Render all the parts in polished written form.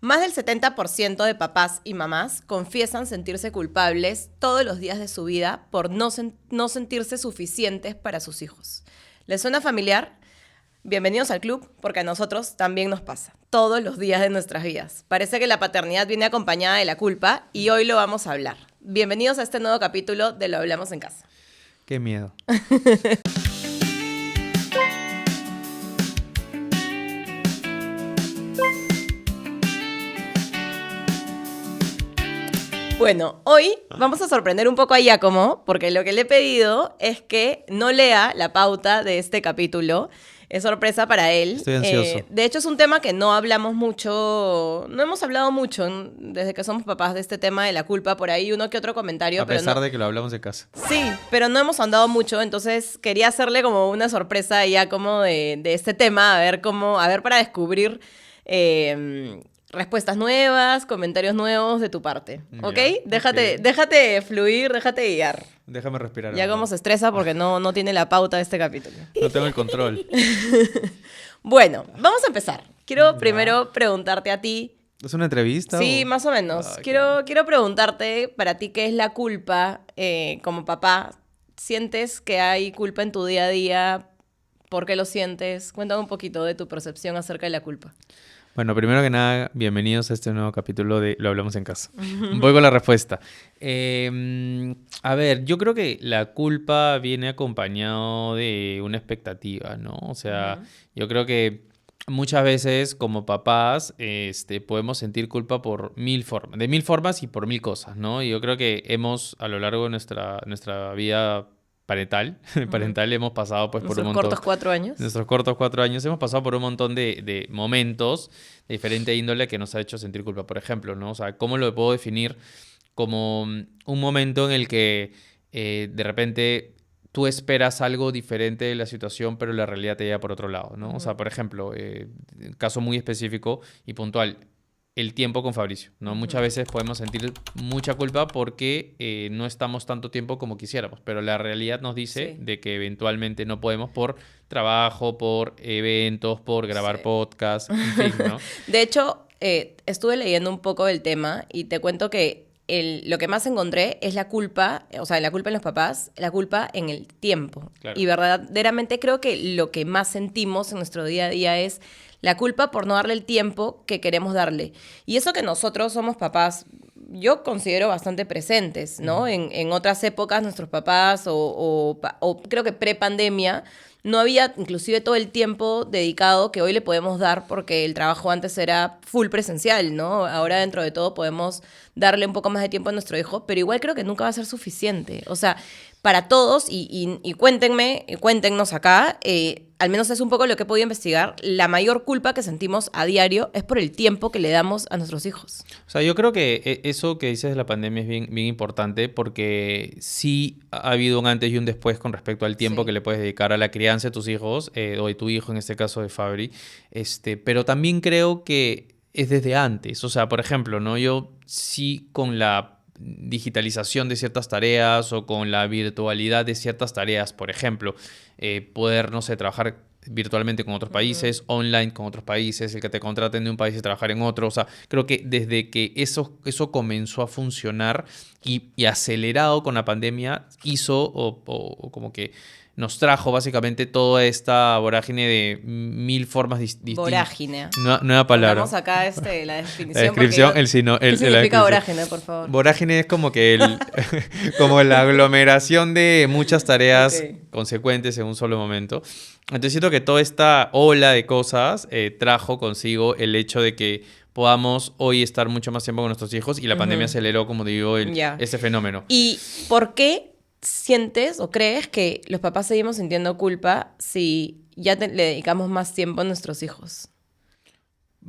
Más del 70% de papás y mamás confiesan sentirse culpables todos los días de su vida por no sentirse suficientes para sus hijos. ¿Les suena familiar? Bienvenidos al club, porque a nosotros también nos pasa, todos los días de nuestras vidas. Parece que la paternidad viene acompañada de la culpa y hoy lo vamos a hablar. Bienvenidos a este nuevo capítulo de Lo Hablamos en Casa. Qué miedo. Bueno, hoy vamos a sorprender un poco a Giacomo, porque lo que le he pedido es que no lea la pauta de este capítulo. Es sorpresa para él. Estoy ansioso. De hecho, es un tema que no hablamos mucho, no hemos hablado mucho desde que somos papás de este tema de la culpa. Por ahí uno que otro comentario. A pesar no... de que lo hablamos en casa. Sí, pero no hemos andado mucho, entonces quería hacerle como una sorpresa ya como de este tema, a ver para descubrir respuestas nuevas, comentarios nuevos de tu parte, ¿ok? Ya, Déjate fluir, déjate guiar. Déjame respirar. Ya como se estresa porque no tiene la pauta de este capítulo. No tengo el control. Bueno, vamos a empezar. Quiero primero preguntarte a ti. ¿Es una entrevista? Sí, más o menos. Quiero preguntarte para ti qué es la culpa como papá. ¿Sientes que hay culpa en tu día a día? ¿Por qué lo sientes? Cuéntame un poquito de tu percepción acerca de la culpa. Bueno, primero que nada, bienvenidos a este nuevo capítulo de Lo Hablamos en Casa. Voy con la respuesta. A ver, yo creo que la culpa viene acompañado de una expectativa, ¿no? O sea, yo creo que muchas veces como papás podemos sentir culpa por de mil formas y por mil cosas, ¿no? Y yo creo que hemos, a lo largo de nuestra vida parental hemos pasado pues por un montón. Nuestros cortos 4 años. Nuestros cortos 4 años hemos pasado por un montón de momentos de diferente índole que nos ha hecho sentir culpa. Por ejemplo, ¿no? O sea, ¿cómo lo puedo definir? Como un momento en el que de repente tú esperas algo diferente de la situación, pero la realidad te lleva por otro lado, ¿no? O sea, por ejemplo, caso muy específico y puntual, el tiempo con Fabricio, ¿no? Muchas veces podemos sentir mucha culpa porque no estamos tanto tiempo como quisiéramos, pero la realidad nos dice de que eventualmente no podemos por trabajo, por eventos, por grabar podcasts, en fin, ¿no? De hecho, estuve leyendo un poco del tema y te cuento que lo que más encontré es la culpa, o sea, la culpa en los papás, la culpa en el tiempo. Claro. Y verdaderamente creo que lo que más sentimos en nuestro día a día es la culpa por no darle el tiempo que queremos darle. Y eso que nosotros somos papás, yo considero bastante presentes, ¿no? En otras épocas nuestros papás o creo que pre-pandemia no había inclusive todo el tiempo dedicado que hoy le podemos dar porque el trabajo antes era full presencial, ¿no? Ahora dentro de todo podemos darle un poco más de tiempo a nuestro hijo, pero igual creo que nunca va a ser suficiente. O sea, para todos, y cuéntenos acá, al menos es un poco lo que he podido investigar, la mayor culpa que sentimos a diario es por el tiempo que le damos a nuestros hijos. O sea, yo creo que eso que dices de la pandemia es bien importante porque sí ha habido un antes y un después con respecto al tiempo que le puedes dedicar a la crianza de tus hijos, o de tu hijo, en este caso de Fabri, pero también creo que es desde antes. O sea, por ejemplo, ¿no? Yo sí con la digitalización de ciertas tareas o con la virtualidad de ciertas tareas, por ejemplo, poder, no sé, trabajar virtualmente con otros países, online con otros países, el que te contraten de un país y trabajar en otro. O sea, creo que desde que eso comenzó a funcionar y acelerado con la pandemia, hizo o como que nos trajo básicamente toda esta vorágine de mil formas distintas. Vorágine. Nueva palabra. Vamos acá la definición. La descripción, ¿Qué significa vorágine, por favor? Vorágine es como que como la aglomeración de muchas tareas consecuentes en un solo momento. Entonces siento que toda esta ola de cosas trajo consigo el hecho de que podamos hoy estar mucho más tiempo con nuestros hijos y la pandemia aceleró, como digo, ese fenómeno. ¿Y por qué sientes o crees que los papás seguimos sintiendo culpa si ya le dedicamos más tiempo a nuestros hijos?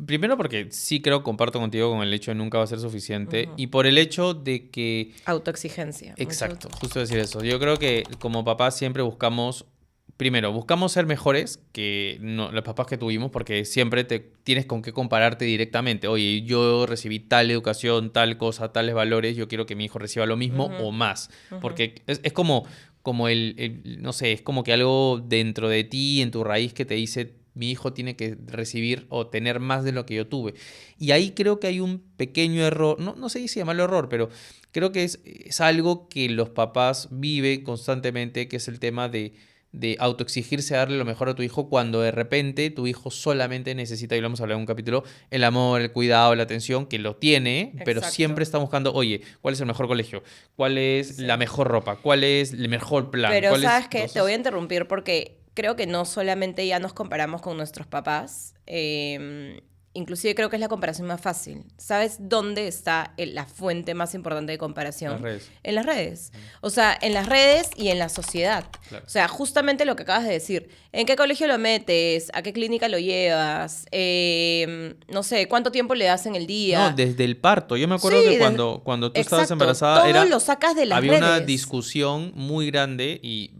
Primero porque sí comparto contigo con el hecho de nunca va a ser suficiente y por el hecho de que... Autoexigencia. Exacto, justo decir eso. Yo creo que como papás siempre buscamos ser mejores que los papás que tuvimos porque siempre tienes con qué compararte directamente. Oye, yo recibí tal educación, tal cosa, tales valores, yo quiero que mi hijo reciba lo mismo o más. Porque es como no sé, es como que algo dentro de ti, en tu raíz que te dice mi hijo tiene que recibir o tener más de lo que yo tuve. Y ahí creo que hay un pequeño error, no sé si llamarlo error, pero creo que es algo que los papás viven constantemente, que es el tema de autoexigirse a darle lo mejor a tu hijo cuando de repente tu hijo solamente necesita, y lo hemos hablado en un capítulo, el amor, el cuidado, la atención, que lo tiene, pero siempre Exacto. está buscando, oye, ¿cuál es el mejor colegio? ¿Cuál es la Sí. mejor ropa? ¿Cuál es el mejor plan? Pero ¿Cuál es...? sabes que te voy a Entonces, interrumpir porque creo que no solamente ya nos comparamos con nuestros papás, inclusive creo que es la comparación más fácil. ¿Sabes dónde está la fuente más importante de las comparación? redes. En las redes. O sea, en las redes y en la sociedad. Claro. O sea, justamente lo que acabas de decir. ¿En qué colegio lo metes? ¿A qué clínica lo llevas? No sé, ¿cuánto tiempo le das en el No, día? desde el parto. Yo me acuerdo que Sí, cuando tú estabas exacto. embarazada Todo lo sacas de las había una redes. discusión muy grande y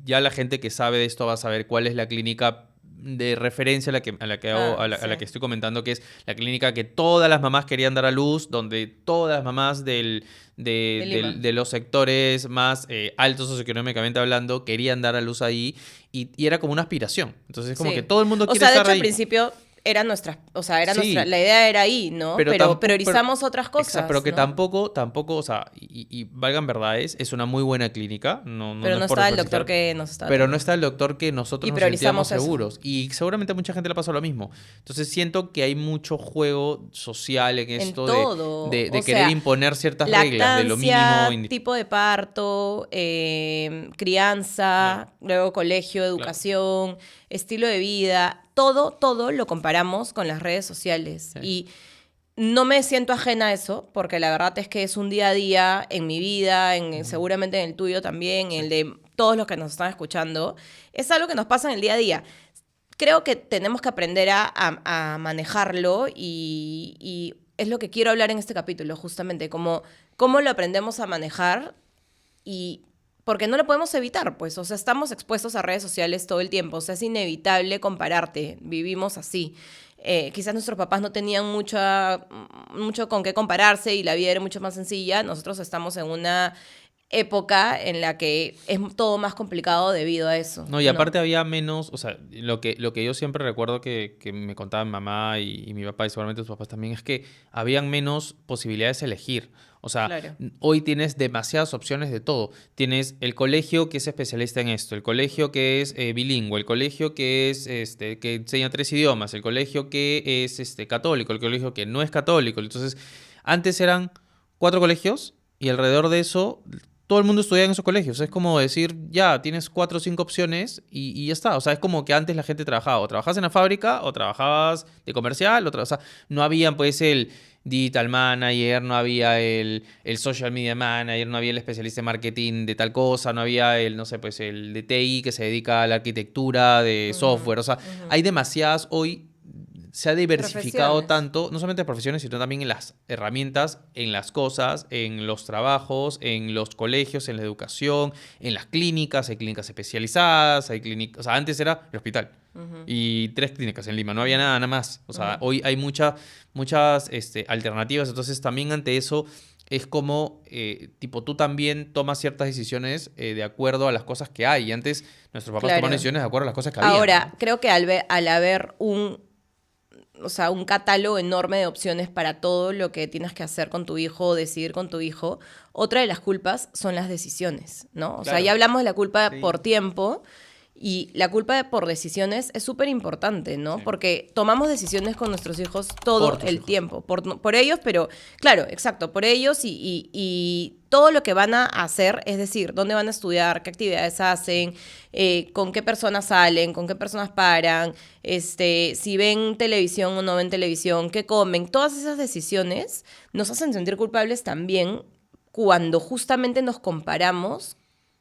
ya la gente que sabe de esto va a saber cuál es la clínica de referencia Ah, a sí. la que estoy comentando, que es la clínica que todas las mamás querían dar a luz, donde todas las mamás De Lima. de los sectores más altos socioeconómicamente hablando querían dar a luz ahí y era como una aspiración. Entonces es como que Sí. todo el mundo O quiere sea, de estar hecho al ahí. principio era nuestra, o sea, era nuestra, Sí, la idea era ahí, ¿no? pero Pero tampoco, priorizamos otras exacto, pero cosas, que ¿no? tampoco, o sea, y valgan verdades, es una muy buena clínica, Pero no es no por estaba el doctor desfelicitar, que nos estaba pero no atendiendo. está el doctor que nosotros Y nos sentíamos priorizamos eso. seguros. Y seguramente a mucha gente le pasó lo mismo. Entonces siento que hay mucho juego social en En esto todo. de O querer sea, imponer ciertas reglas, de lo mínimo. lactancia, tipo de parto, Claro, crianza, luego colegio, claro. educación, estilo de vida, todo lo comparamos con las redes sociales. Sí. Y no me siento ajena a eso, porque la verdad es que es un día a día en mi vida, Ujú. seguramente en el tuyo también, en Sí. el de todos los que nos están escuchando. Es algo que nos pasa en el día a día. Creo que tenemos que aprender a manejarlo y es lo que quiero hablar en este capítulo, justamente, como cómo lo aprendemos a manejar y porque no lo podemos evitar, pues, o sea, estamos expuestos a redes sociales todo el tiempo, o sea, es inevitable compararte, vivimos así. Quizás nuestros papás no tenían mucho con qué compararse y la vida era mucho más sencilla. Nosotros estamos en una época en la que es todo más complicado debido a eso, No, y ¿no? aparte había menos, o sea, lo que yo siempre recuerdo que me contaba mi mamá y mi papá y seguramente tus papás también, es que habían menos posibilidades de elegir. O sea, Claro. hoy tienes demasiadas opciones de todo. Tienes el colegio que es especialista en esto, el colegio que es bilingüe, el colegio que es que enseña 3 idiomas, el colegio que es católico, el colegio que no es católico. Entonces, antes eran 4 colegios y alrededor de eso todo el mundo estudiaba en esos colegios. Es como decir, ya, tienes 4 o 5 opciones y ya está. O sea, es como que antes la gente trabajaba. O trabajabas en la fábrica, o trabajabas de comercial, o sea, no había pues el digital manager, no había el social media manager, no había el especialista en marketing de tal cosa, no había el, no sé, pues el de TI que se dedica a la arquitectura de Ujú, software. O sea, ujú. hay demasiadas hoy se ha diversificado Profesiones. tanto, no solamente en profesiones, sino también en las herramientas, en las cosas, en los trabajos, en los colegios, en la educación, en las clínicas, hay clínicas especializadas, hay clínicas, o sea, antes era el hospital Ujú, y 3 clínicas en Lima, no había ujú, nada más. O sea, ujú. hoy hay muchas alternativas, entonces también ante eso es como, tipo, tú también tomas ciertas decisiones de acuerdo a las cosas que hay. Y antes nuestros papás tomaban Claro. decisiones de acuerdo a las cosas que habían, ¿no? Ahora, creo que al haber o sea, un catálogo enorme de opciones para todo lo que tienes que hacer con tu hijo o decidir con tu hijo, otra de las culpas son las decisiones, ¿no? O sea, Claro. ya hablamos de la culpa Sí, por tiempo y la culpa por decisiones es súper importante, ¿no? sí. Porque tomamos decisiones con nuestros hijos Por todo tus el hijos. tiempo, por ellos, pero claro, exacto, por ellos y todo lo que van a hacer, es decir, dónde van a estudiar, qué actividades hacen, con qué personas salen, con qué personas paran, si ven televisión o no ven televisión, qué comen, todas esas decisiones nos hacen sentir culpables también cuando justamente nos comparamos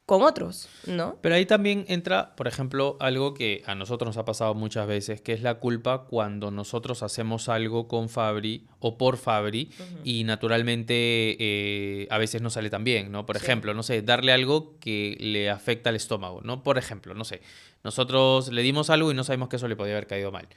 con otros, ¿no? Pero ahí también entra, por ejemplo, algo que a nosotros nos ha pasado muchas veces, que es la culpa cuando nosotros hacemos algo con Fabri o por Fabri Ujú. y naturalmente a veces no sale tan bien, ¿no? Por Sí. ejemplo, no sé, darle algo que le afecta al estómago, ¿no? Por ejemplo, no sé, nosotros le dimos algo y no sabemos que eso le podía haber caído mal.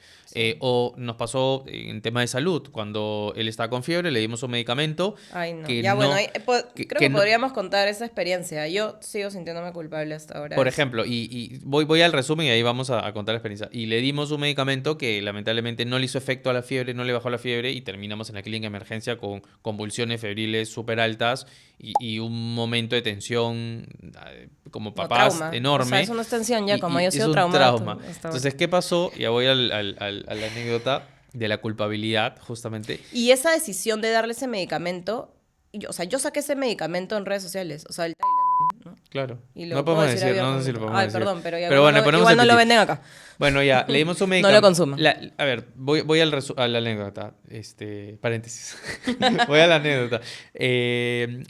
O nos pasó en tema de salud, cuando él estaba con fiebre, le dimos un medicamento Ay, no. que Ya, no... bueno, que- creo que que no- podríamos contar esa experiencia. Yo sigo sintiéndome culpable hasta ahora. Por ejemplo, y voy al resumen y ahí vamos a contar la experiencia. Y le dimos un medicamento que lamentablemente no le hizo efecto a la fiebre, no le bajó la fiebre y terminamos en la clínica de emergencia con convulsiones febriles súper altas y un momento de tensión como No, papás trauma. O sea, enorme. eso no es tensión ya, como Y yo he es sido un traumada. trauma. Entonces, ¿qué pasó? Ya voy a la anécdota de la culpabilidad, justamente. Y esa decisión de darle ese medicamento, o sea, yo saqué ese medicamento en redes sociales, o sea, el Tylenol, ¿no? Claro. Y lo No puedo podemos decir decir, no sé si lo abiertamente. podemos Ay, decir. perdón, pero ya Pero bueno, ponemos igual el no lo petit. venden acá. Bueno, ya, le dimos un No medicamento. lo consuman. A ver, voy a la anécdota. Paréntesis. Voy a la anécdota.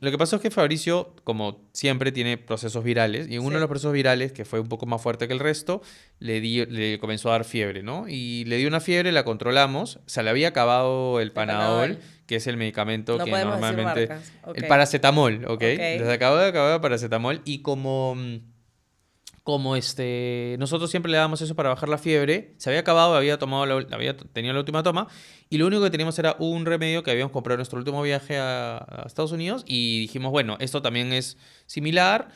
Lo que pasó es que Fabricio, como siempre, tiene procesos virales. Y en uno de Sí. los procesos virales, que fue un poco más fuerte que el resto, le comenzó a dar fiebre, ¿no? Y le dio una fiebre, la controlamos. Se le había acabado el Panadol, Panadol. que es el medicamento No que podemos decir normalmente... marcas. Ok. El paracetamol, ¿ok? Ok. Les acabo de acabar paracetamol. Y como nosotros siempre le dábamos eso para bajar la fiebre, se había acabado, había tenido la última toma y lo único que teníamos era un remedio que habíamos comprado en nuestro último viaje a Estados Unidos y dijimos, bueno, esto también es similar,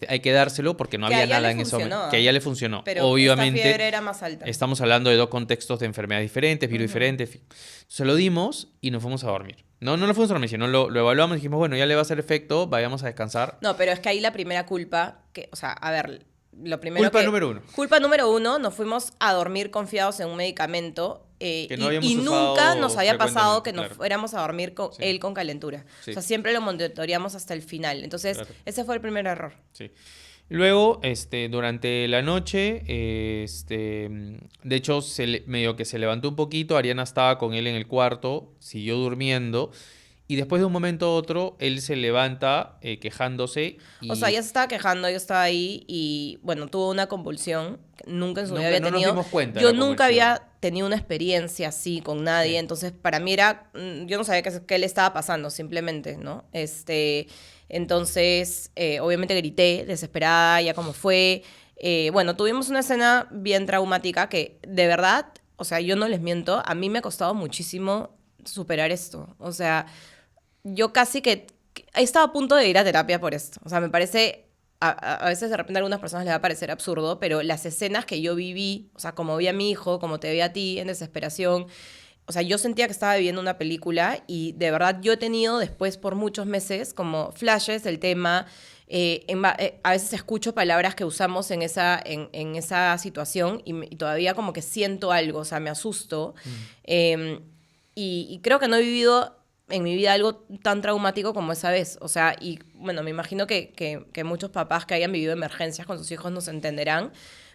hay que dárselo porque no Que había a ella nada le en ese momento, funcionó, que a ella le funcionó. Pero Obviamente esta fiebre era más alta. estamos hablando de dos contextos de enfermedades diferentes, virus diferentes, en fin. Se lo dimos y nos fuimos a dormir. No nos fuimos a dormir, sino lo evaluamos y dijimos, bueno, ya le va a hacer efecto, vayamos a descansar. No, pero es que ahí la primera culpa, o sea, a ver, lo primero Culpa que... número uno. Culpa número uno, nos fuimos a dormir confiados en un medicamento Que no habíamos y usado nunca nos había pasado que frecuentemente, nos claro. fuéramos a dormir con Sí. él con calentura. Sí. O sea, siempre lo monitoreamos hasta el final. Entonces, Claro. ese fue el primer error. Sí. Luego, durante la noche, de hecho, medio que se levantó un poquito, Ariana estaba con él en el cuarto, siguió durmiendo, y después de un momento a otro, él se levanta quejándose y O sea, ella se estaba quejando, yo estaba ahí y, bueno, tuvo una convulsión. Que nunca en su vida Nunca- había no nos tenido. dimos cuenta de Yo la nunca convulsión. había tenido una experiencia así con nadie. Sí. Entonces, para mí era. Yo no sabía qué le estaba pasando, simplemente, ¿no? Entonces, obviamente grité, desesperada, ya como fue. Bueno, tuvimos una escena bien traumática que, de verdad, o sea, yo no les miento, a mí me ha costado muchísimo superar esto. O sea, yo casi que he estado a punto de ir a terapia por esto. O sea, me parece, a veces de repente a algunas personas les va a parecer absurdo, pero las escenas que yo viví, o sea, como vi a mi hijo, como te vi a ti en desesperación, o sea, yo sentía que estaba viviendo una película y de verdad yo he tenido después por muchos meses como flashes del tema. A veces escucho palabras que usamos en esa situación y todavía como que siento algo, o sea, me asusto. Y creo que no he vivido en mi vida algo tan traumático como esa vez. O sea, y bueno, me imagino que muchos papás que hayan vivido emergencias con sus hijos nos entenderán,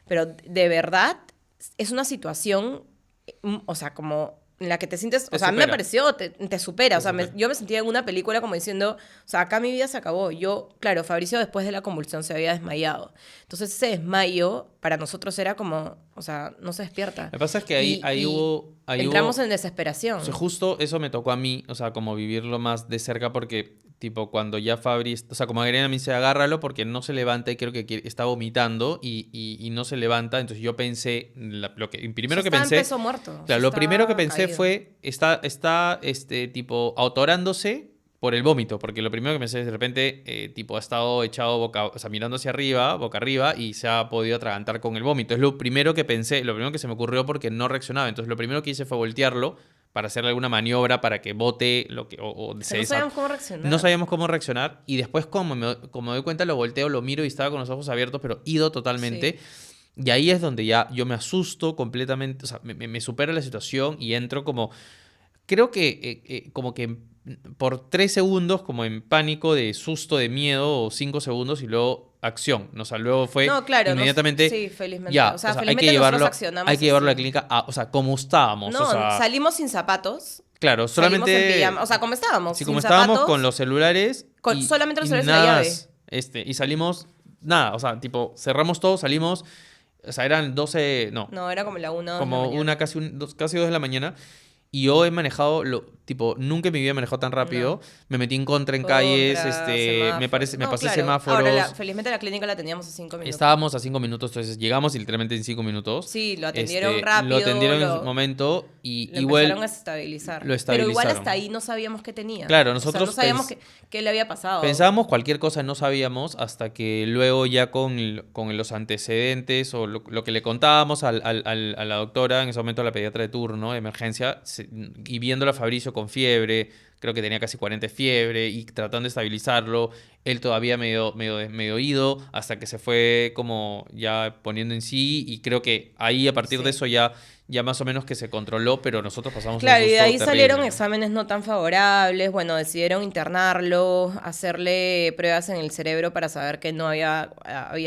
pero de verdad es una situación, o sea, como en la que te sientes, o Te sea, a mí me supera. pareció, te supera, o sea, supera. yo me sentía en una película como diciendo, o sea, acá mi vida se acabó. Yo, claro, Fabricio después de la convulsión se había desmayado. Entonces ese desmayo para nosotros era como, o sea, no se despierta. Lo que pasa es que ahí hubo... Entramos en desesperación. O sea, justo eso me tocó a mí, o sea, como vivirlo más de cerca porque, tipo, cuando ya Fabri, o sea, como Irene me dice, agárralo porque no se levanta y creo que está vomitando y no se levanta. Entonces yo pensé, primero Ya que estaba en pensé, peso muerto. claro, Ya lo primero que estaba pensé caído. fue, está, tipo, autorándose por el vómito, porque lo primero que pensé es de repente, tipo, ha estado echado o sea, mirando hacia arriba, boca arriba, y se ha podido atragantar con el vómito. Es lo primero que pensé, lo primero que se me ocurrió porque no reaccionaba. Entonces, lo primero que hice fue voltearlo para hacerle alguna maniobra para que bote o Que se no desa- sabíamos cómo reaccionar. No sabíamos cómo reaccionar. Y después, como me doy cuenta, lo volteo, lo miro y estaba con los ojos abiertos, pero ido totalmente. Y ahí es donde ya yo me asusto completamente, o sea, me supera la situación y entro como, creo que como que por 3 segundos como en pánico, de susto, de miedo, o 5 segundos y luego acción. O sea, luego fue No, claro. inmediatamente, Sí, felizmente. ya, O sea, hay que felizmente nosotros llevarlo, accionamos hay que llevarlo a la así. clínica, o sea, como estábamos. No, O sea, salimos sin zapatos. claro, Salimos en solamente... pijama. O sea, como estábamos. Sí, sin como estábamos zapatos, con los celulares y, solamente los y celulares y la nada llave. más. Y salimos, nada, o sea, tipo, cerramos todo, salimos, o sea, eran 12, no, No, era como la 1 como casi 2 de la mañana. Y yo he manejado, tipo, nunca en mi vida he manejado tan rápido. No. Me metí en contra en calles, me pasé No, claro. semáforos. Ahora, felizmente la clínica la teníamos a 5 minutos. Estábamos a 5 minutos, entonces llegamos y literalmente en 5 minutos. Sí, lo atendieron rápido. Lo atendieron en su momento y lo igual empezaron a estabilizar. lo Pero igual estabilizaron. hasta ahí no sabíamos qué tenía. Claro, O sea, nosotros no sabíamos qué le había pasado. pensábamos cualquier cosa, no sabíamos, hasta que luego ya con los antecedentes o lo que le contábamos a la doctora, en ese momento a la pediatra de turno, de emergencia, y viéndolo a Fabricio con fiebre, creo que tenía casi 40 de fiebre, y tratando de estabilizarlo, él todavía medio ido, hasta que se fue como ya poniendo en sí, y creo que ahí a partir de eso ya más o menos que se controló, pero nosotros pasamos un Claro, y de susto ahí terrible, salieron ¿no? exámenes no tan favorables. Bueno, decidieron internarlo, hacerle pruebas en el cerebro para saber que no había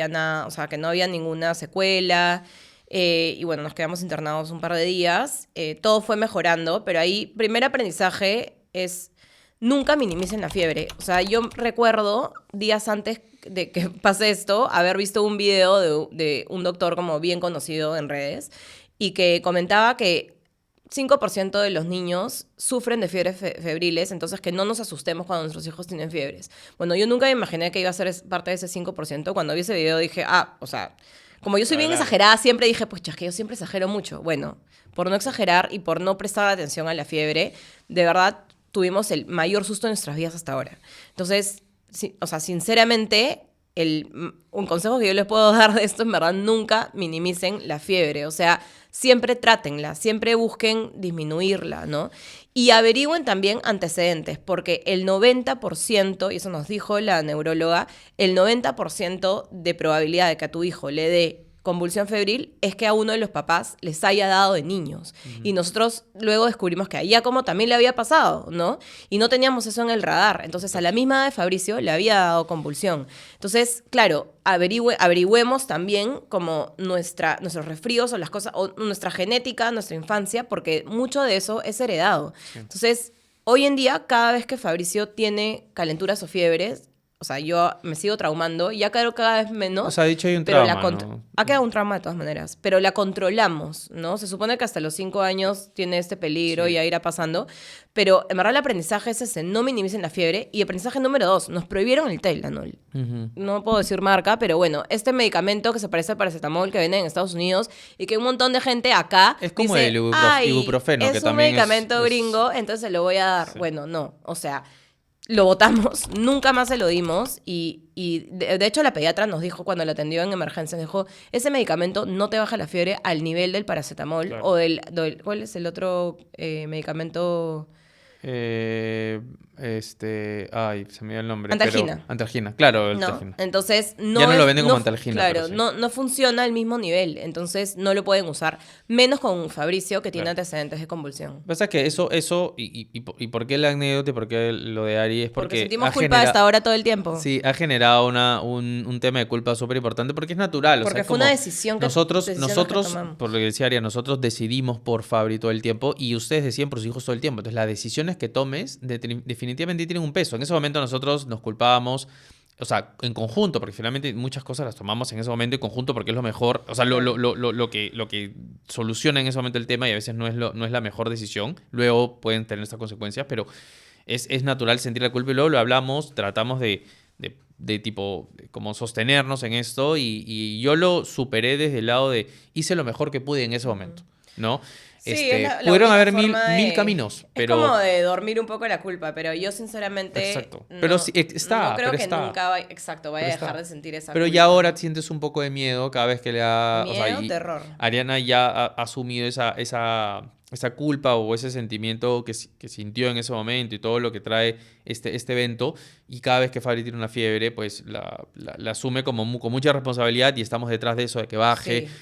nada, o sea, que no había ninguna secuela. Y bueno, nos quedamos internados un par de días. Todo fue mejorando, pero ahí, primer aprendizaje es nunca minimicen la fiebre. O sea, yo recuerdo días antes de que pase esto, haber visto un video de un doctor como bien conocido en redes y que comentaba que 5% de los niños sufren de fiebres febriles, entonces que no nos asustemos cuando nuestros hijos tienen fiebres. Bueno, yo nunca me imaginé que iba a ser parte de ese 5%. Cuando vi ese video dije, o sea, como yo soy bien exagerada, siempre dije, pues es que yo siempre exagero mucho. Bueno, por no exagerar y por no prestar atención a la fiebre, de verdad tuvimos el mayor susto de nuestras vidas hasta ahora. Entonces, o sea, sinceramente, un consejo que yo les puedo dar de esto, en verdad, nunca minimicen la fiebre. O sea, siempre trátenla, siempre busquen disminuirla, ¿no? Y averigüen también antecedentes, porque el 90%, y eso nos dijo la neuróloga, el 90% de probabilidad de que a tu hijo le dé convulsión febril es que a uno de los papás les haya dado de niños. Y nosotros luego descubrimos que a ella como también le había pasado, ¿no? Y no teníamos eso en el radar. Entonces, a la misma edad de Fabricio le había dado convulsión. Entonces, claro, averigüemos también como nuestros resfríos o las cosas, o nuestra genética, nuestra infancia, porque mucho de eso es heredado. Sí. Entonces, hoy en día, cada vez que Fabricio tiene calenturas o fiebres, o sea, yo me sigo traumando, ya creo cada vez menos. O sea, dicho hay un trauma, ¿no? Ha quedado un trauma de todas maneras, pero la controlamos, ¿no? Se supone que hasta los 5 años tiene este peligro y ya irá pasando, pero en verdad el aprendizaje es ese, no minimicen la fiebre. Y aprendizaje número 2, nos prohibieron el Tylenol. No puedo decir marca, pero bueno, este medicamento que se parece al paracetamol que venden en Estados Unidos y que un montón de gente acá es como dice, el ibuprofeno, que es un también medicamento gringo, entonces se lo voy a dar. Sí. Bueno, no, o sea, lo botamos, nunca más se lo dimos y de hecho la pediatra nos dijo cuando la atendió en emergencia, dijo, ese medicamento no te baja la fiebre al nivel del paracetamol. Claro. O ¿cuál es el otro medicamento? Se me dio el nombre. Antalgina. Antalgina, claro. No, entonces no. Ya no lo venden como Antalgina. Claro, sí. no funciona al mismo nivel, entonces no lo pueden usar, menos con Fabricio que tiene antecedentes de convulsión. Lo que pasa es que eso y por qué la anécdota y por qué lo de Ari es porque sentimos culpa hasta ahora todo el tiempo. Sí, ha generado un tema de culpa súper importante porque es natural. Porque o sea, fue una decisión que nosotros, por lo que decía Ari, nosotros decidimos por Fabri todo el tiempo y ustedes deciden por sus hijos todo el tiempo. Entonces las decisiones que tomes definitivamente tienen un peso. En ese momento nosotros nos culpábamos, o sea, en conjunto, porque finalmente muchas cosas las tomamos en ese momento en conjunto porque es lo mejor, o sea, lo que soluciona en ese momento el tema y a veces no es la mejor decisión. Luego pueden tener estas consecuencias, pero es natural sentir la culpa y luego lo hablamos, tratamos de tipo, como sostenernos en esto y yo lo superé desde el lado de hice lo mejor que pude en ese momento, ¿no? Sí, pudieron haber mil caminos, pero... Es como de dormir un poco la culpa, pero yo sinceramente... Exacto. Pero sí, no creo que está. Nunca vaya a dejar de sentir esa pero culpa. ya ahora sientes un poco de miedo cada vez que le da... Miedo, terror. Ariana ya ha asumido esa culpa o ese sentimiento que sintió en ese momento y todo lo que trae este evento, y cada vez que Fabri tiene una fiebre, pues la asume con mucha responsabilidad y estamos detrás de eso, de que baje. Sí.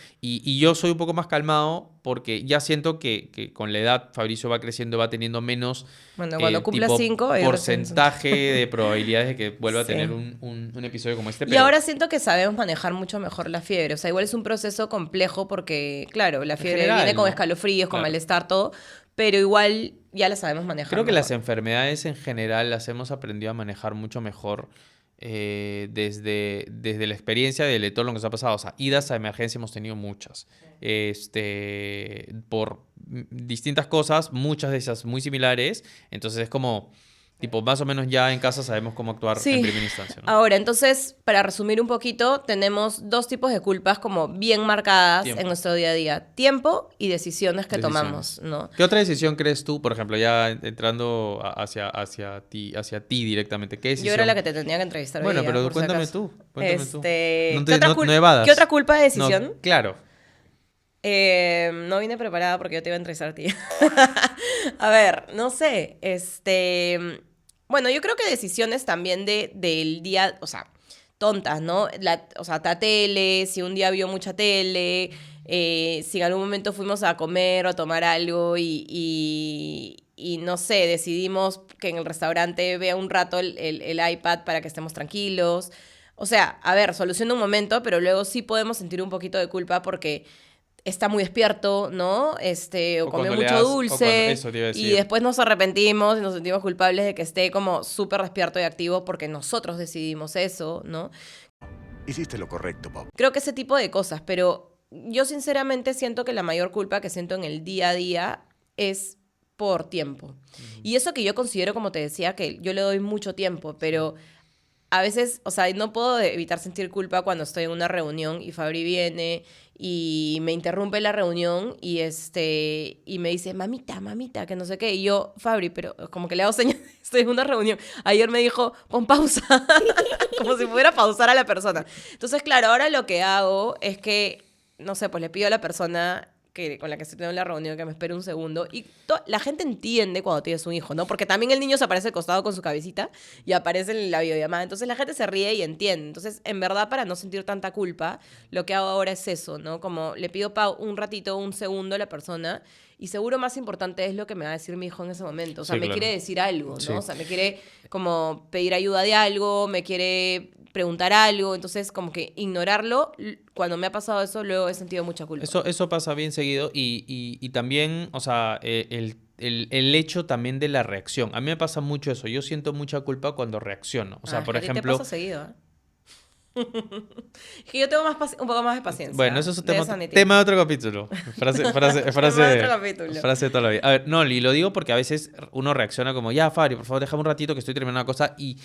Y yo soy un poco más calmado porque ya siento que con la edad Fabricio va creciendo, va teniendo menos cuando cumpla 5 porcentaje de probabilidades de que vuelva a tener un episodio como este. Y ahora siento que sabemos manejar mucho mejor la fiebre. O sea, igual es un proceso complejo porque, claro, la fiebre viene con escalofríos, con malestar, todo, pero igual ya la sabemos manejar. Creo que las enfermedades en general las hemos aprendido a manejar mucho mejor desde la experiencia de todo lo que nos ha pasado. O sea, idas a emergencia hemos tenido muchas. Por distintas cosas, muchas de esas muy similares. Entonces es como, tipo, más o menos ya en casa sabemos cómo actuar en Sí. primera instancia, ¿no? Ahora, entonces, para resumir un poquito, tenemos dos tipos de culpas como bien marcadas Tiempo. en nuestro día a día. Tiempo y decisiones que Decisiones. tomamos, ¿no? ¿Qué otra decisión crees tú, por ejemplo, ya entrando hacia ti directamente? ¿Qué decisión? Yo era la que te tenía que entrevistar hoy Bueno, día, pero por si cuéntame acaso. tú. Cuéntame tú. No, ¿Qué otra no evadas. ¿Qué otra culpa de decisión? No, claro. No vine preparada porque yo te iba a entrevistar a ti. A ver, no sé. Bueno, yo creo que decisiones también del día, o sea, tontas, ¿no? O sea, la tele, si un día vio mucha tele, si en algún momento fuimos a comer o a tomar algo y no sé, decidimos que en el restaurante vea un rato el iPad para que estemos tranquilos. O sea, a ver, soluciona un momento, pero luego sí podemos sentir un poquito de culpa porque está muy despierto, ¿no? O O comió cuando le mucho das- o dulce eso te iba a y decir. después nos arrepentimos y nos sentimos culpables de que esté como súper despierto y activo porque nosotros decidimos eso, ¿no? Hiciste lo correcto, Bob. Creo que ese tipo de cosas, pero yo sinceramente siento que la mayor culpa que siento en el día a día es por tiempo. Y eso que yo considero, como te decía, que yo le doy mucho tiempo, pero a veces, o sea, no puedo evitar sentir culpa cuando estoy en una reunión y Fabri viene y me interrumpe la reunión y me dice, mamita, que no sé qué. Y yo, Fabri, pero como que le hago señas, estoy en una reunión. Ayer me dijo, pon pausa, como si pudiera pausar a la persona. Entonces, claro, ahora lo que hago es que, no sé, pues le pido a la persona con la que estoy teniendo la reunión que me espere un segundo. Y la gente entiende cuando tienes un hijo, ¿no? Porque también el niño se aparece al costado con su cabecita y aparece en la videollamada. Entonces la gente se ríe y entiende. Entonces, en verdad, para no sentir tanta culpa, lo que hago ahora es eso, ¿no? Como le pido un ratito, un segundo a la persona y seguro más importante es lo que me va a decir mi hijo en ese momento. O sea, Sí, me claro. quiere decir algo, ¿no? Sí. O sea, me quiere como pedir ayuda de algo, me quiere preguntar algo. Entonces, como que ignorarlo, cuando me ha pasado eso, luego he sentido mucha culpa. Eso pasa bien seguido y también, o sea, el hecho también de la reacción. A mí me pasa mucho eso. Yo siento mucha culpa cuando reacciono. O sea, por es que a ti ejemplo... te pasa seguido, ¿eh? Es que yo tengo un poco más de paciencia. Bueno, eso es un de tema, eso admitir. tema de otro capítulo. Frase, Tema de otro capítulo. frase de toda la vida. A ver, no, y lo digo porque a veces uno reacciona como, ya, Fabri, por favor, déjame un ratito que estoy terminando una cosa y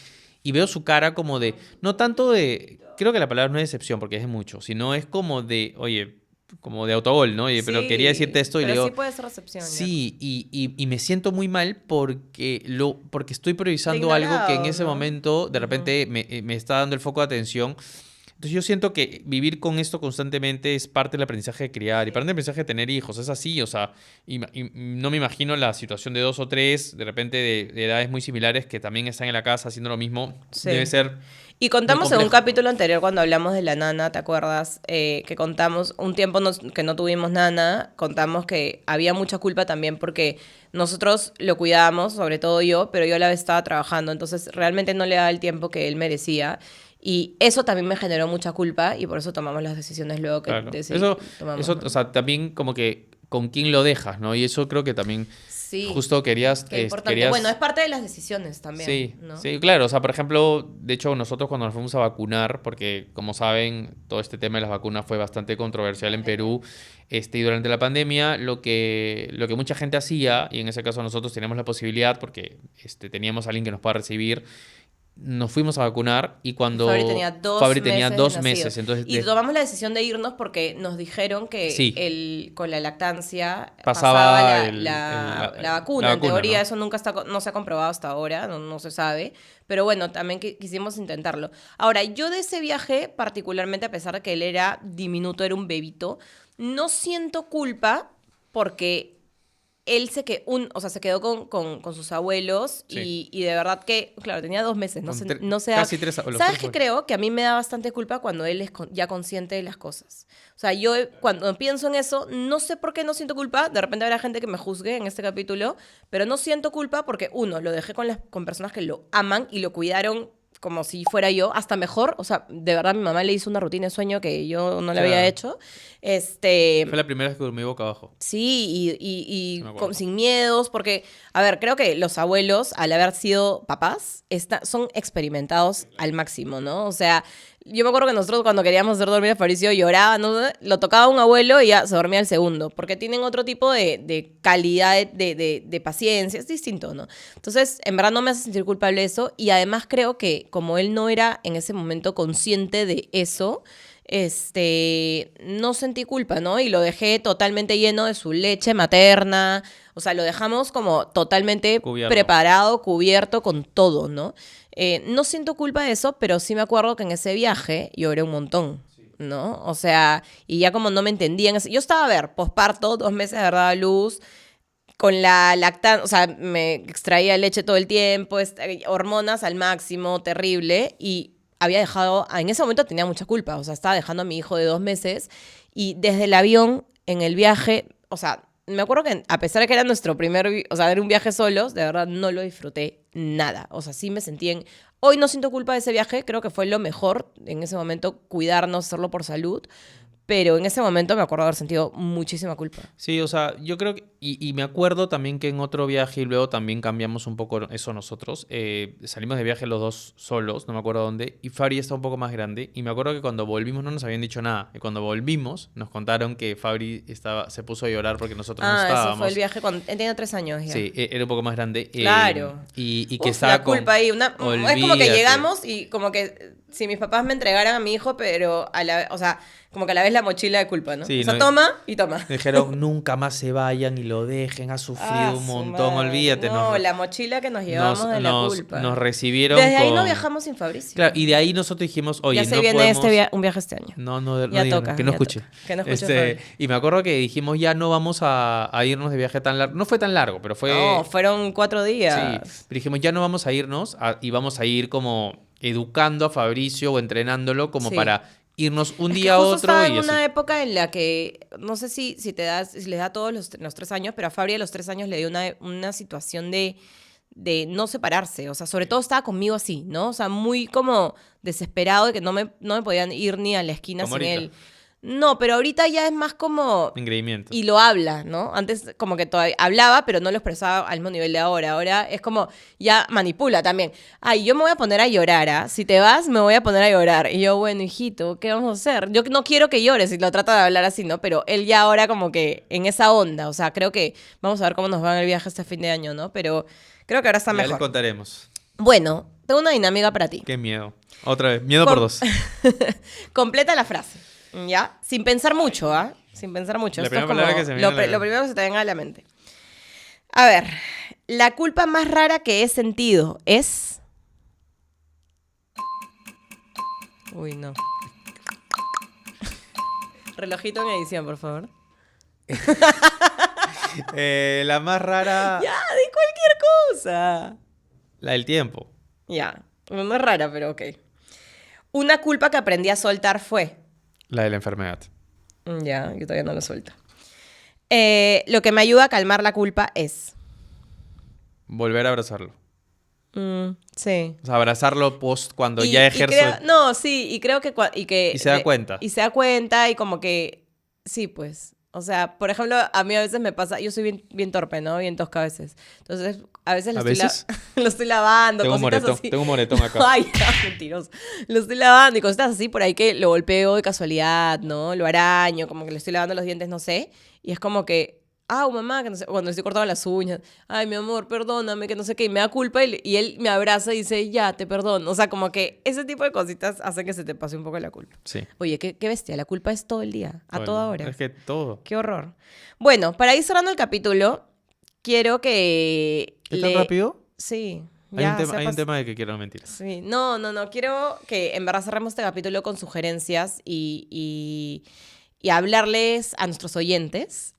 veo su cara como de, no tanto de, creo que la palabra no es decepción porque es de mucho, sino es como de, oye, como de autogol, ¿no? Oye, pero Sí, quería decirte esto y le pero digo, sí puede ser recepción. ya. sí, y me siento muy mal porque estoy priorizando De algo que en ignorado, ese ¿no? momento de repente me está dando el foco de atención. Entonces yo siento que vivir con esto constantemente es parte del aprendizaje de criar y parte del aprendizaje de tener hijos. Es así, o sea, y no me imagino la situación de 2 o 3, de repente de edades muy similares que también están en la casa haciendo lo mismo. Sí. Debe ser... Y contamos muy en un complejo. capítulo anterior cuando hablamos de la nana, ¿te acuerdas? Que contamos un tiempo que no tuvimos nana, contamos que había mucha culpa también porque nosotros lo cuidábamos, sobre todo yo, pero yo a la vez estaba trabajando, entonces realmente no le daba el tiempo que él merecía. Y eso también me generó mucha culpa y por eso tomamos las decisiones luego que Claro. tomamos. Eso, ¿no? o sea, también como que con quién lo dejas, ¿no? Y eso creo que también Sí, justo querías... qué importante. Bueno, es parte de las decisiones también, Sí, ¿no? sí, claro. O sea, por ejemplo, de hecho, nosotros cuando nos fuimos a vacunar, porque como saben, todo este tema de las vacunas fue bastante controversial en Perú, y durante la pandemia, lo que mucha gente hacía, y en ese caso nosotros teníamos la posibilidad, porque teníamos a alguien que nos pueda recibir, nos fuimos a vacunar y cuando Fabri tenía dos Fabri tenía meses 2 de meses, nacido. entonces Y tomamos la decisión de irnos porque nos dijeron que Sí. con la lactancia Pasaba pasaba la vacuna. vacuna, En teoría ¿no? eso nunca no se ha comprobado hasta ahora, no se sabe. Pero bueno, también quisimos intentarlo. Ahora, yo de ese viaje, particularmente a pesar de que él era diminuto, era un bebito, no siento culpa porque él se quedó con sus abuelos Sí. y de verdad que, claro, tenía 2 meses, no se da. Casi 3 los ¿Sabes 3 qué fue. creo? Que a mí me da bastante culpa cuando él es ya consciente de las cosas. O sea, yo cuando pienso en eso, no sé por qué no siento culpa. De repente habrá gente que me juzgue en este capítulo, pero no siento culpa porque, uno, lo dejé con personas que lo aman y lo cuidaron como si fuera yo, hasta mejor. O sea, de verdad mi mamá le hizo una rutina de sueño que yo no le había Claro. hecho. Fue la primera vez que dormí boca abajo. Sí, Sí me acuerdo. sin miedos, porque, a ver, creo que los abuelos, al haber sido papás, son experimentados al máximo, ¿no? O sea, yo me acuerdo que nosotros cuando queríamos hacer dormir a Fabricio lloraba, ¿no? Lo tocaba un abuelo y ya se dormía el segundo, porque tienen otro tipo de calidad de paciencia, es distinto, ¿no? Entonces, en verdad no me hace sentir culpable eso, y además creo que como él no era en ese momento consciente de eso, no sentí culpa, ¿no? Y lo dejé totalmente lleno de su leche materna. O sea, lo dejamos como totalmente Cubierto. preparado, cubierto con todo, ¿no? No siento culpa de eso, pero sí me acuerdo que en ese viaje lloré un montón, ¿no? O sea, y ya como no me entendían. Yo estaba, a ver, posparto, 2 meses de verdad a luz, con la lactancia, o sea, me extraía leche todo el tiempo, hormonas al máximo, terrible, y había dejado, en ese momento tenía mucha culpa, o sea, estaba dejando a mi hijo de 2 meses, y desde el avión, en el viaje, o sea, me acuerdo que a pesar de que era nuestro o sea, era un viaje solos, de verdad no lo disfruté nada, o sea, sí me sentí Hoy no siento culpa de ese viaje, creo que fue lo mejor en ese momento, cuidarnos, hacerlo por salud, pero en ese momento me acuerdo haber sentido muchísima culpa. Sí, o sea, yo creo que... Y me acuerdo también que en otro viaje y luego también cambiamos un poco eso nosotros. Salimos de viaje los dos solos, no me acuerdo dónde, y Fabri está un poco más grande. Y me acuerdo que cuando volvimos no nos habían dicho nada. Y cuando volvimos nos contaron que Fabri se puso a llorar porque nosotros no estábamos. Eso fue el viaje cuando él tenía 3 años ya. Sí, era un poco más grande. Claro. Y que Uf, estaba la culpa ahí. Es como que Olvídate. llegamos y como que si mis papás me entregaran a mi hijo, pero o sea, como que a la vez la mochila de culpa, ¿no? Sí, o sea, no, toma y toma. Dijeron, nunca más se vayan y lo dejen, ha sufrido un Su montón, madre. olvídate. No, la mochila que nos llevamos de la culpa. Nos recibieron Desde ahí no con- viajamos sin Fabricio. Claro, y de ahí nosotros dijimos, oye, ya se no viene podemos... un viaje este año. No Ya digan, toca, que no ya escuche. toca. Que no escuche Fabri. Y me acuerdo que dijimos, ya no vamos a irnos de viaje tan largo. No fue tan largo, pero fue... No, fueron 4 días. Sí, pero dijimos, ya no vamos a irnos y vamos a ir como educando a Fabricio o entrenándolo como Sí. para irnos un Es que día a justo otro estaba y en así. una época en la que, no sé si les da a todos los 3 años, pero a Fabri a los 3 años le dio una situación de no separarse. O sea, sobre todo estaba conmigo así, ¿no? O sea, muy como desesperado de que no me podían ir ni a la esquina Como sin ahorita. él. No, pero ahorita ya es más como... Engreimiento. Y lo habla, ¿no? Antes como que todavía hablaba, pero no lo expresaba al mismo nivel de ahora. Ahora es como, ya manipula también. Ay, yo me voy a poner a llorar, ¿ah? Si te vas, me voy a poner a llorar. Y yo, bueno, hijito, ¿qué vamos a hacer? Yo no quiero que llores y lo trata de hablar así, ¿no? Pero él ya ahora como que en esa onda. O sea, creo que vamos a ver cómo nos va en el viaje este fin de año, ¿no? Pero creo que ahora está Ya les mejor. contaremos. Bueno, tengo una dinámica para ti. Qué miedo. Otra vez, miedo por Com- 2. Completa la frase, ¿ya? Sin pensar mucho, ¿ah? Sin pensar mucho. La Esto es primera palabra como que se me viene a la mente. lo primero que se te venga a la mente. A ver, la culpa más rara que he sentido es... Uy, no. Relojito en edición, por favor. La más rara, Ya, di cualquier cosa. la del tiempo. Ya, no es rara, pero ok. Una culpa que aprendí a soltar fue... La de la enfermedad. Ya, yo todavía no lo suelto. Lo que me ayuda a calmar la culpa es... Volver a abrazarlo. Sí. O sea, abrazarlo post cuando Y- ya y ejerzo. creo- no, sí, y creo que... Y se da cuenta. Y se da cuenta y como que... Sí, pues. O sea, por ejemplo, a mí a veces me pasa... Yo soy bien, bien torpe, ¿no? Bien tosca a veces. Entonces, a veces ¿A veces? lo estoy lavando, Tengo un cositas moretón, así. tengo un moretón acá. Ay, ya, mentiroso. Lo estoy lavando y cositas así por ahí que lo golpeo de casualidad, ¿no? Lo araño, como que le estoy lavando los dientes, no sé. Y es como que... mamá, que no sé, cuando le estoy cortando las uñas, ay, mi amor, perdóname, que no sé qué, y me da culpa y él me abraza y dice, ya, te perdono. O sea, como que ese tipo de cositas hacen que se te pase un poco la culpa. Sí. Oye, qué bestia, la culpa es todo el día, a toda hora. Es que todo. Qué horror. Bueno, para ir cerrando el capítulo, quiero que... ¿Es tan rápido? Sí. Hay ya, un tema, se ha hay un pas- tema de que quiero mentiras. Sí, no. Quiero que en verdad cerremos este capítulo con sugerencias y hablarles a nuestros oyentes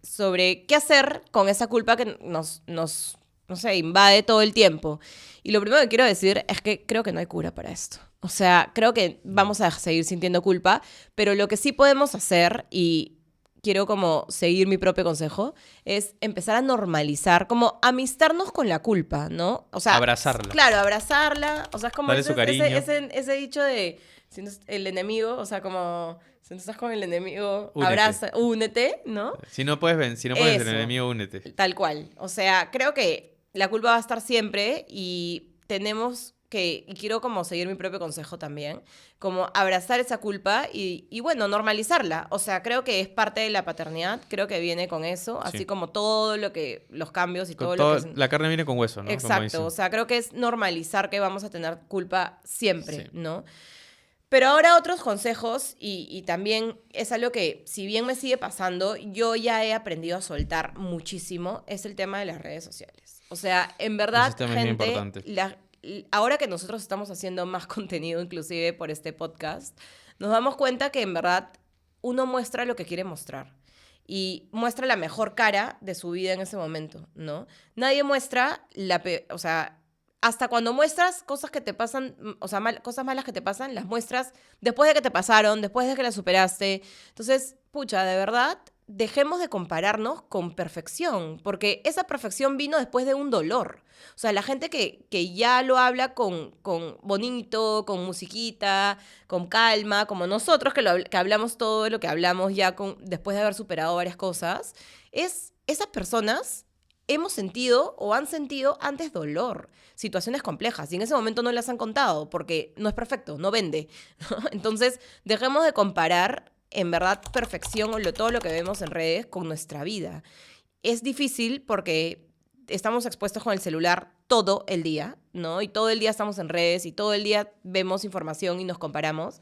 sobre qué hacer con esa culpa que nos, no sé, invade todo el tiempo. Y lo primero que quiero decir es que creo que no hay cura para esto. O sea, creo que vamos a seguir sintiendo culpa, pero lo que sí podemos hacer y quiero como seguir mi propio consejo, es empezar a normalizar, como amistarnos con la culpa, ¿no? O sea, abrazarla. Claro, abrazarla. O sea, es como Dale su cariño. ese dicho de si no, el enemigo, o sea, como si no estás con el enemigo, Únete. únete, ¿no? Si no puedes el Eso. enemigo, únete. Tal cual. O sea, creo que la culpa va a estar siempre y tenemos que, y quiero como seguir mi propio consejo también, como abrazar esa culpa y bueno, normalizarla. O sea, creo que es parte de la paternidad, creo que viene con eso, Sí. así como todo lo que, los cambios y todo Todo, lo que... la carne viene con hueso, ¿no? Como Exacto, dicen. o sea, creo que es normalizar que vamos a tener culpa siempre, Sí. ¿no? Pero ahora otros consejos, y también es algo que, si bien me sigue pasando, yo ya he aprendido a soltar muchísimo, es el tema de las redes sociales. O sea, en verdad, Ese tema es bien gente, importante. ahora que nosotros estamos haciendo más contenido, inclusive por este podcast, nos damos cuenta que en verdad uno muestra lo que quiere mostrar. Y muestra la mejor cara de su vida en ese momento, ¿no? Nadie muestra o sea, hasta cuando muestras cosas que te pasan, o sea, cosas malas que te pasan, las muestras después de que te pasaron, después de que las superaste. Entonces, pucha, de verdad, dejemos de compararnos con perfección, porque esa perfección vino después de un dolor. O sea, la gente que ya lo habla con bonito, con musiquita, con calma, como nosotros que hablamos todo lo que hablamos ya después de haber superado varias cosas, esas personas hemos sentido o han sentido antes dolor, situaciones complejas, y en ese momento no las han contado porque no es perfecto, no vende, ¿no? Entonces, dejemos de comparar en verdad perfección o todo lo que vemos en redes con nuestra vida. Es difícil porque estamos expuestos con el celular todo el día, ¿no? Y todo el día estamos en redes y todo el día vemos información y nos comparamos,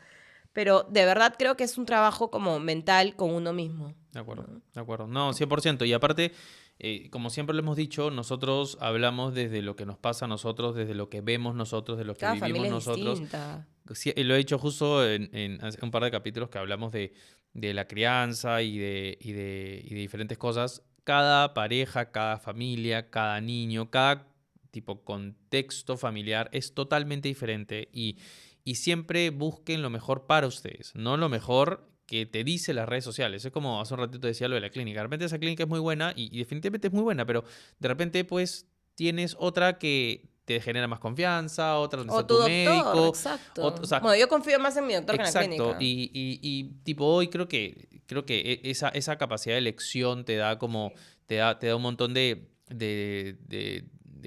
pero de verdad creo que es un trabajo como mental con uno mismo. De acuerdo. No, 100%. Y aparte, como siempre lo hemos dicho, nosotros hablamos desde lo que nos pasa a nosotros, desde lo que vemos nosotros, de lo que Cada vivimos familia es nosotros. distinta. Sí, lo he dicho justo en hace un par de capítulos que hablamos de la crianza y de diferentes cosas. Cada pareja, cada familia, cada niño, cada tipo contexto familiar es totalmente diferente y siempre busquen lo mejor para ustedes, no lo mejor que te dice las redes sociales. Es como hace un ratito decía lo de la clínica. De repente esa clínica es muy buena y definitivamente es muy buena, pero de repente pues tienes otra que te genera más confianza, otra donde O está tu tu doctor, médico. exacto. O sea, Bueno, yo confío más en mi doctor que en la exacto. clínica. Y tipo hoy creo que esa capacidad de elección te da como, te da un montón de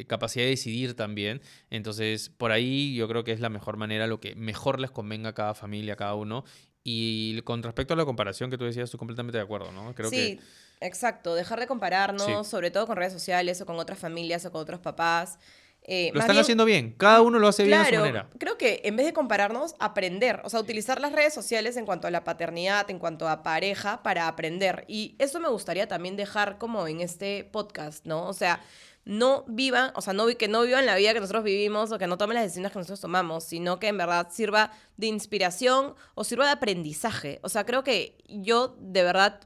capacidad de decidir también. Entonces, por ahí yo creo que es la mejor manera, lo que mejor les convenga a cada familia, a cada uno. Y con respecto a la comparación que tú decías, estoy completamente de acuerdo, ¿no? Creo que Sí, exacto. Dejar de sí. compararnos, sobre todo con redes sociales o con otras familias o con otros papás. Lo Más están bien, haciendo bien. Cada uno lo hace bien a su claro, manera. creo que en vez de compararnos, aprender. O sea, utilizar las redes sociales en cuanto a la paternidad, en cuanto a pareja, para aprender. Y eso me gustaría también dejar como en este podcast, ¿no? O sea, no vivan, o sea, que no vivan la vida que nosotros vivimos o que no tomen las decisiones que nosotros tomamos, sino que en verdad sirva de inspiración o sirva de aprendizaje. O sea, creo que yo de verdad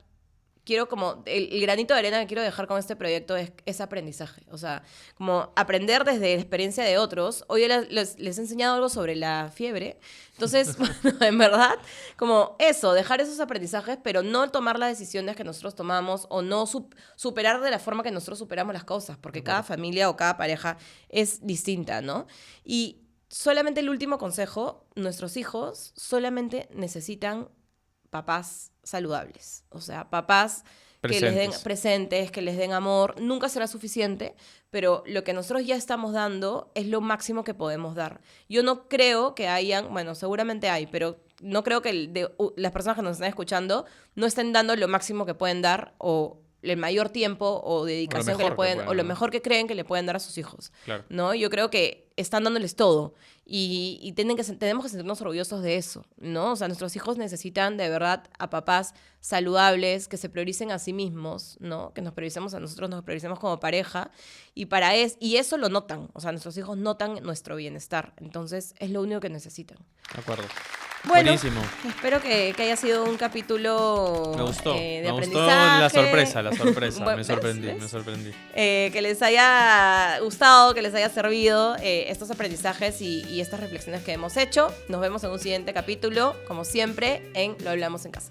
quiero como, el granito de arena que quiero dejar con este proyecto es aprendizaje. O sea, como aprender desde la experiencia de otros. Hoy les he enseñado algo sobre la fiebre. Entonces, bueno, en verdad, como eso, dejar esos aprendizajes, pero no tomar las decisiones que nosotros tomamos o no superar de la forma que nosotros superamos las cosas, porque cada familia o cada pareja es distinta, ¿no? Y solamente el último consejo, nuestros hijos solamente necesitan papás saludables. O sea, papás que les den presentes, que les den amor. Nunca será suficiente, pero lo que nosotros ya estamos dando es lo máximo que podemos dar. Yo no creo que hayan, bueno, seguramente hay, pero no creo que las personas que nos están escuchando no estén dando lo máximo que pueden dar o el mayor tiempo o dedicación o lo mejor que creen que le pueden dar a sus hijos. Claro. ¿No? Yo creo que están dándoles todo y tenemos que sentirnos orgullosos de eso, ¿no? O sea, nuestros hijos necesitan de verdad a papás saludables, que se prioricen a sí mismos, ¿no? Que nos prioricemos a nosotros, nos prioricemos como pareja y eso lo notan, o sea, nuestros hijos notan nuestro bienestar, entonces es lo único que necesitan. De acuerdo. Bueno, buenísimo. Espero que haya sido un capítulo Me gustó. de Me aprendizaje. gustó la sorpresa. Bueno, me sorprendí. Que les haya gustado, que les haya servido estos aprendizajes y estas reflexiones que hemos hecho. Nos vemos en un siguiente capítulo, como siempre, en Lo Hablamos en Casa.